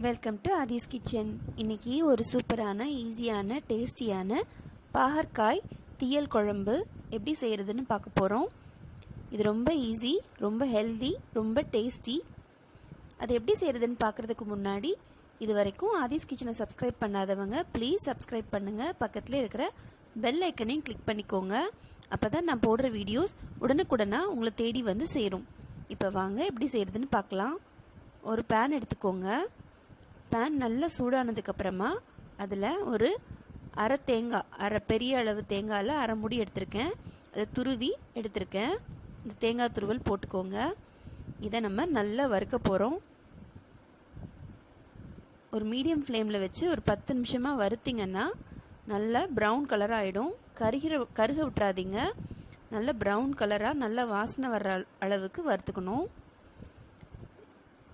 Welcome to Aadhi's kitchen. இன்னைக்கு ஒரு சூப்பரான ஈஸியான டேஸ்டியான பாகற்காய் தீயல் குழம்பு எப்படி செய்கிறதுன்னு பார்க்க போகிறோம். இது ரொம்ப ஈஸி, ரொம்ப ஹெல்தி, ரொம்ப டேஸ்டி. அது எப்படி செய்கிறதுன்னு பார்க்குறதுக்கு முன்னாடி இது வரைக்கும் ஆதிஸ் கிச்சனை சப்ஸ்கிரைப் பண்ணாதவங்க ப்ளீஸ் சப்ஸ்கிரைப் பண்ணுங்கள். பக்கத்தில் இருக்கிற பெல் ஐக்கனையும் கிளிக் பண்ணிக்கோங்க. அப்போ தான் நான் போடுற வீடியோஸ் உடனுக்குடனாக உங்களை தேடி வந்து சேரும். இப்போ வாங்க எப்படி செய்கிறதுன்னு பார்க்கலாம். ஒரு பேன் எடுத்துக்கோங்க. பேன் நல்லா சூடானதுக்கப்புறமா அதில் ஒரு அரை தேங்காய், அரை பெரிய அளவு தேங்காயில் அரை முடி எடுத்திருக்கேன். அதை துருவி எடுத்திருக்கேன். இந்த தேங்காய் துருவல் போட்டுக்கோங்க. இதை நம்ம நல்லா வறுக்க போகிறோம். ஒரு மீடியம் ஃப்ளேமில் வச்சு ஒரு 10 நிமிஷமாக வறுத்திங்கன்னா நல்லா ப்ரௌன் கலராக ஆகிடும். கருக விட்டுறாதீங்க. நல்ல ப்ரௌன் கலராக நல்ல வாசனை வர்ற அளவுக்கு வறுத்துக்கணும்.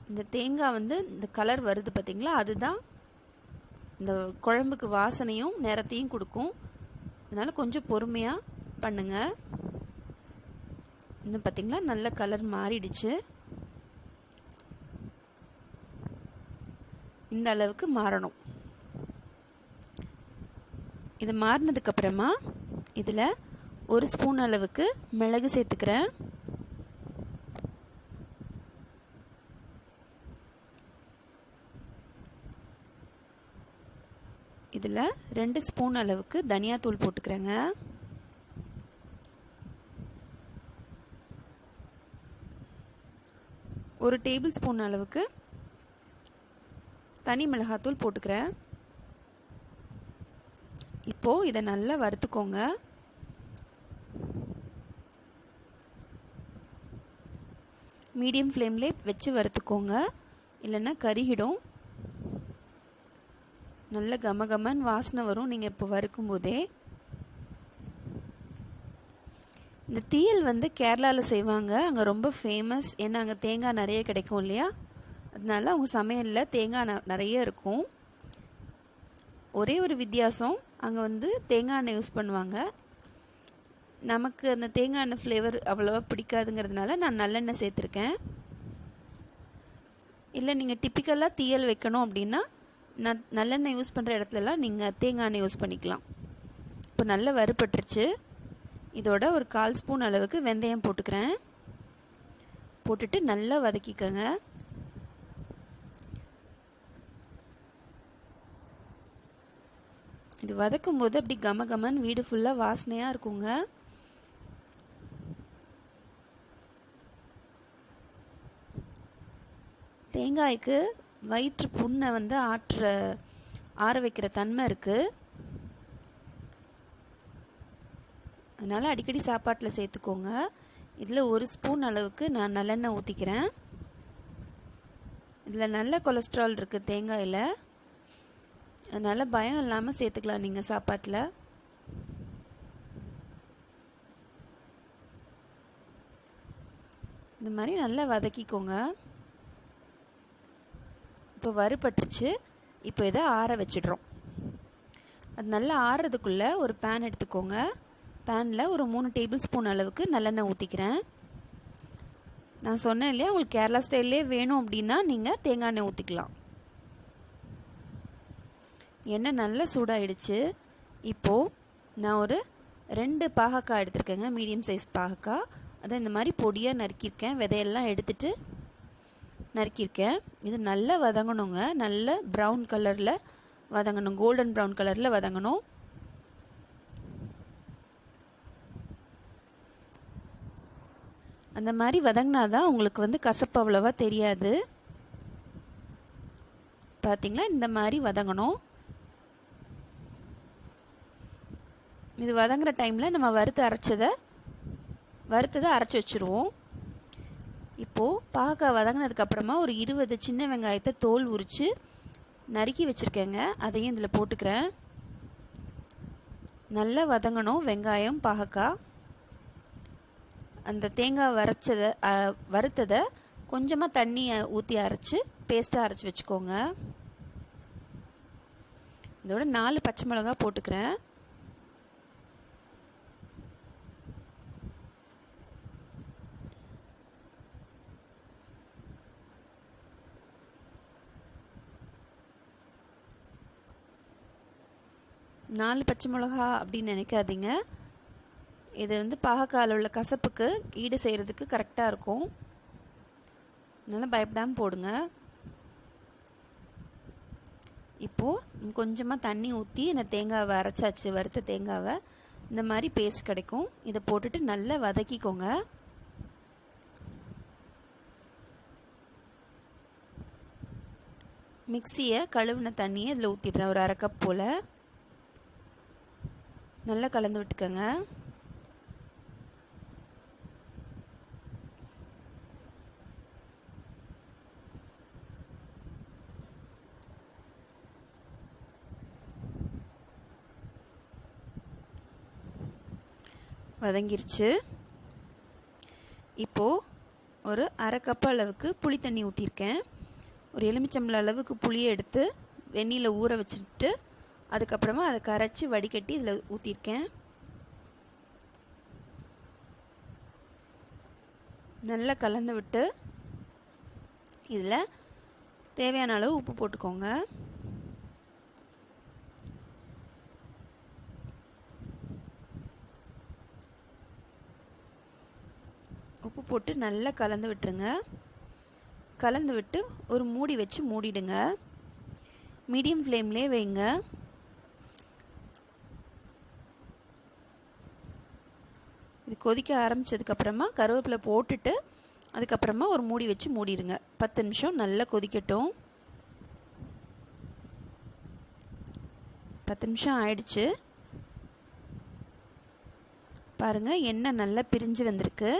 இந்த தேங்காய் இந்த கலர் வருது பார்த்தீங்களா, அதுதான் இந்த குழம்புக்கு வாசனையும் நிறத்தையும் கொடுக்கும். அதனால கொஞ்சம் பொறுமையாக பண்ணுங்க. இன்னும் பார்த்தீங்களா நல்ல கலர் மாறிடுச்சு. இந்த அளவுக்கு மாறணும். இது மாறினதுக்கு அப்புறமா இதில் ஒரு ஸ்பூன் அளவுக்கு மிளகு சேர்த்துக்கிறேன். இதில் 2 ஸ்பூன் அளவுக்கு தனியாத்தூள் போட்டுக்கிறேங்க. ஒரு டேபிள் ஸ்பூன் அளவுக்கு தனி மிளகாத்தூள் போட்டுக்கிறேன். இப்போ இதை நல்லா வறுத்துக்கோங்க. மீடியம் ஃப்ளேம்ல வச்சு வறுத்துக்கோங்க, இல்லைன்னா கருகிடும். நல்ல கமகமன் வாசனை வரும் நீங்கள் இப்போ வறுக்கும் போதே. இந்த தீயல் கேரளாவில் செய்வாங்க. அங்கே ரொம்ப ஃபேமஸ். ஏன்னா அங்கே தேங்காய் நிறைய கிடைக்கும் இல்லையா, அதனால அவங்க சமையலில் தேங்காய் நிறைய இருக்கும். ஒரே ஒரு வித்தியாசம், அங்கே தேங்காய் எண்ணெய் யூஸ் பண்ணுவாங்க. நமக்கு அந்த தேங்காய் எண்ணெய் ஃப்ளேவர் அவ்வளோவா பிடிக்காதுங்கிறதுனால நான் நல்லெண்ணெய் சேர்த்துருக்கேன். இல்லை நீங்கள் டிப்பிக்கலாக தீயல் வைக்கணும் அப்படின்னா நல்லெண்ணெய் யூஸ் பண்ணுற இடத்துலலாம் நீங்கள் தேங்காய் எண்ணெய் யூஸ் பண்ணிக்கலாம். இப்போ நல்லா வறுபட்டுருச்சு. இதோட ஒரு 1/4 ஸ்பூன் அளவுக்கு வெந்தயம் போட்டுக்கிறேன். போட்டுட்டு நல்லா வதக்கிக்கோங்க. இது வதக்கும் போது அப்படி கமகமன் வீடு ஃபுல்லாக வாசனையாக இருக்குங்க. தேங்காய்க்கு வயிற்று புண்ணை ஆற வைக்கிற தன்மை இருக்குது. அதனால் அடிக்கடி சாப்பாட்டில் சேர்த்துக்கோங்க. இதில் ஒரு ஸ்பூன் அளவுக்கு நான் நல்லெண்ணெய் ஊற்றிக்கிறேன். இதில் நல்ல கொலஸ்ட்ரால் இருக்குது தேங்காயில். அதனால் பயம் இல்லாமல் சேர்த்துக்கலாம் நீங்கள் சாப்பாட்டில். இந்த மாதிரி நல்லா வதக்கிக்கோங்க. இப்போ வறுபட்டுருச்சு. இப்போ இதை ஆற வச்சிடுறோம். அது நல்லா ஆறுறதுக்குள்ளே ஒரு பேன் எடுத்துக்கோங்க. பேனில் ஒரு 3 டேபிள் ஸ்பூன் அளவுக்கு நல்லெண்ணெய் ஊற்றிக்கிறேன். நான் சொன்னேன் இல்லையா, உங்களுக்கு கேரளா ஸ்டைல்லே வேணும் அப்படின்னா நீங்கள் தேங்காய் எண்ணெய் ஊற்றிக்கலாம். எண்ணெய் நல்லா சூடாயிடுச்சு. இப்போது நான் ஒரு 2 பாகக்காய் எடுத்திருக்கேங்க, மீடியம் சைஸ் பாகக்காய். அதை இந்த மாதிரி பொடியாக நறுக்கியிருக்கேன். விதையெல்லாம் எடுத்துட்டு நறுக்கியிருக்கேன். இது நல்லா வதங்கணுங்க. நல்ல ப்ரௌன் கலரில் வதங்கணும், கோல்டன் ப்ரௌன் கலரில் வதங்கணும். அந்த மாதிரி வதங்கினாதான் உங்களுக்கு கசப்பு அவ்வளோவா தெரியாது. பார்த்தீங்களா, இந்த மாதிரி வதங்கணும். இது வதங்குற டைமில் நம்ம வறுத்ததை அரைச்சி வச்சுருவோம். இப்போது பாகக்காய் வதங்கினதுக்கப்புறமா ஒரு 20 சின்ன வெங்காயத்தை தோல் உரித்து நறுக்கி வச்சுருக்கேங்க. அதையும் இதில் போட்டுக்கிறேன். நல்லா வதங்கணும் வெங்காயம் பாகக்காய். அந்த தேங்காய் வறுத்ததை கொஞ்சமாக தண்ணியை ஊற்றி அரைச்சி பேஸ்ட்டாக அரைச்சி வச்சுக்கோங்க. இதோட 4 பச்சை மிளகாய் போட்டுக்கிறேன். 4 பச்சை மிளகா அப்படின்னு நினைக்காதீங்க. இது வந்து பாகக்காயில் உள்ள கசப்புக்கு ஈடு செய்கிறதுக்கு கரெக்டாக இருக்கும். அதனால் பயப்படாமல் போடுங்க. இப்போது கொஞ்சமாக தண்ணி ஊற்றி இந்த தேங்காவை அரைச்சாச்சு, வறுத்த தேங்காவை இந்த மாதிரி பேஸ்ட் கிடைக்கும். இதை போட்டுட்டு நல்லா வதக்கிக்கோங்க. மிக்சியை கழுவின தண்ணியை இதில் ஊற்றிடுறேன், ஒரு 1/2 கப் போல். நல்லா கலந்து விட்டுக்கோங்க. வதங்கிருச்சு. இப்போது ஒரு 1/2 கப் அளவுக்கு புளி தண்ணி ஊற்றிருக்கேன். ஒரு எலுமிச்சம்பழம் அளவுக்கு புளியை எடுத்து வெந்நீரில் ஊற வச்சுட்டு அதுக்கப்புறமா அதை கரைச்சி வடிகட்டி இதில் ஊற்றிருக்கேன். நல்லா கலந்து விட்டு இதில் தேவையான அளவு உப்பு போட்டுக்கோங்க. உப்பு போட்டு நல்லா கலந்து விட்டுருங்க. கலந்து விட்டு ஒரு மூடி வச்சு மூடிடுங்க. மீடியம் ஃப்ளேம்லேயே வைங்க. இது கொதிக்க ஆரம்பித்ததுக்கப்புறமா கருவேப்பிலை போட்டுட்டு அதுக்கப்புறமா ஒரு மூடி வச்சு மூடிடுங்க. 10 நிமிஷம் நல்லா கொதிக்கட்டும். 10 நிமிஷம் ஆயிடுச்சு. பாருங்கள், எண்ணெய் நல்லா பிரிஞ்சு வந்திருக்கு,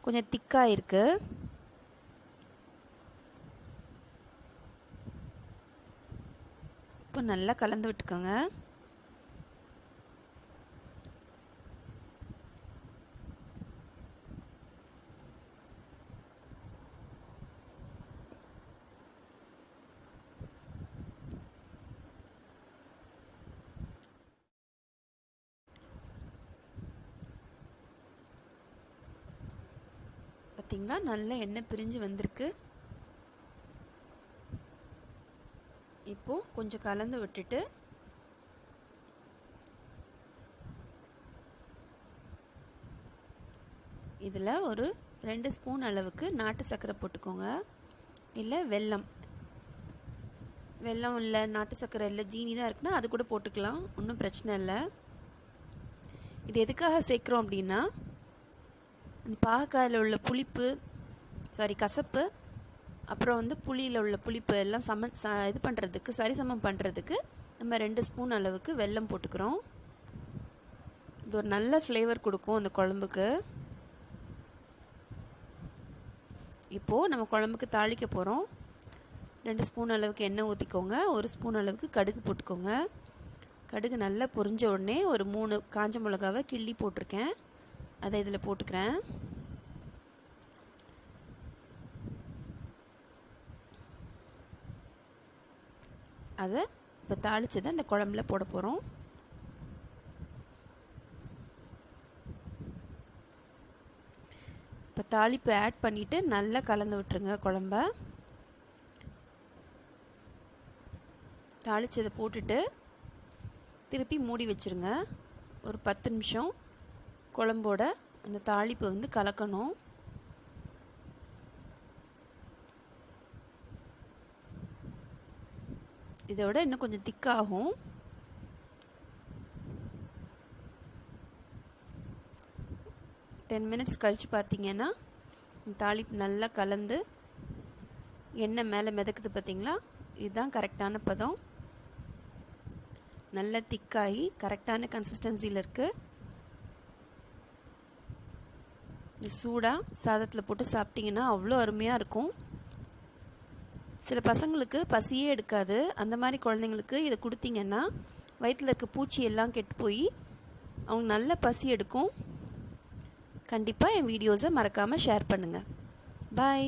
கொஞ்சம் திக்காக இருக்குது. இப்போ நல்லா கலந்து விட்டுக்கோங்க. பார்த்தீங்களா, நல்ல எண்ணெய் பிரிஞ்சு வந்திருக்கு. இப்போது கொஞ்சம் கலந்து விட்டுட்டு இதில் ஒரு 2 ஸ்பூன் அளவுக்கு நாட்டு சர்க்கரை போட்டுக்கோங்க. இல்லை வெல்லம் இல்லை நாட்டு சர்க்கரை இல்லை ஜீனி தான் இருக்குன்னா அது கூட போட்டுக்கலாம், ஒன்றும் பிரச்சனை இல்லை. இது எதுக்காக சேர்க்குறோம் அப்படின்னா அந்த பாகக்காயில் உள்ள கசப்பு, அப்புறம் வந்து புளியில் உள்ள புளிப்பு எல்லாம் இது பண்ணுறதுக்கு, சரிசமம் பண்ணுறதுக்கு நம்ம 2 ஸ்பூன் அளவுக்கு வெல்லம் போட்டுக்கிறோம். இது ஒரு நல்ல ஃப்ளேவர் கொடுக்கும் அந்த குழம்புக்கு. இப்போது நம்ம குழம்புக்கு தாளிக்க போகிறோம். 2 ஸ்பூன் அளவுக்கு எண்ணெய் ஊற்றிக்கோங்க. 1 ஸ்பூன் அளவுக்கு கடுகு போட்டுக்கோங்க. கடுகு நல்லா பொரிஞ்ச உடனே ஒரு 3 காஞ்ச மிளகாவை கிள்ளி போட்டிருக்கேன், அதை இதில் போட்டுக்கிறேன். அதை இப்போ தாளிச்சதை அந்த குழம்புல போட போகிறோம். இப்போ தாளிப்பு ஆட் பண்ணிவிட்டு நல்லா கலந்து விட்டுருங்க குழம்ப. தாளிச்சதை போட்டுட்டு திருப்பி மூடி வச்சுருங்க. ஒரு 10 நிமிஷம் குழம்போட அந்த தாளிப்பு வந்து கலக்கணும். இதோட இன்னும் கொஞ்சம் திக்காகும். டென் மினிட்ஸ் கழித்து பார்த்தீங்கன்னா தாளிப்பு நல்லா கலந்து எண்ணெய் மேலே மிதக்குது பார்த்தீங்களா, இதுதான் கரெக்டான பதம். நல்லா திக்காகி கரெக்டான கன்சிஸ்டன்சியில் இருக்குது. இது சூடாக சாதத்தில் போட்டு சாப்பிட்டிங்கன்னா அவ்வளோ அருமையாக இருக்கும். சில பசங்களுக்கு பசியே எடுக்காது. அந்த மாதிரி குழந்தைங்களுக்கு இதை கொடுத்தீங்கன்னா வயிற்றில் இருக்க பூச்சி எல்லாம் கெட்டு போய் அவங்க நல்ல பசி எடுக்கும். கண்டிப்பாக என் வீடியோஸை மறக்காமல் ஷேர் பண்ணுங்கள். பாய்.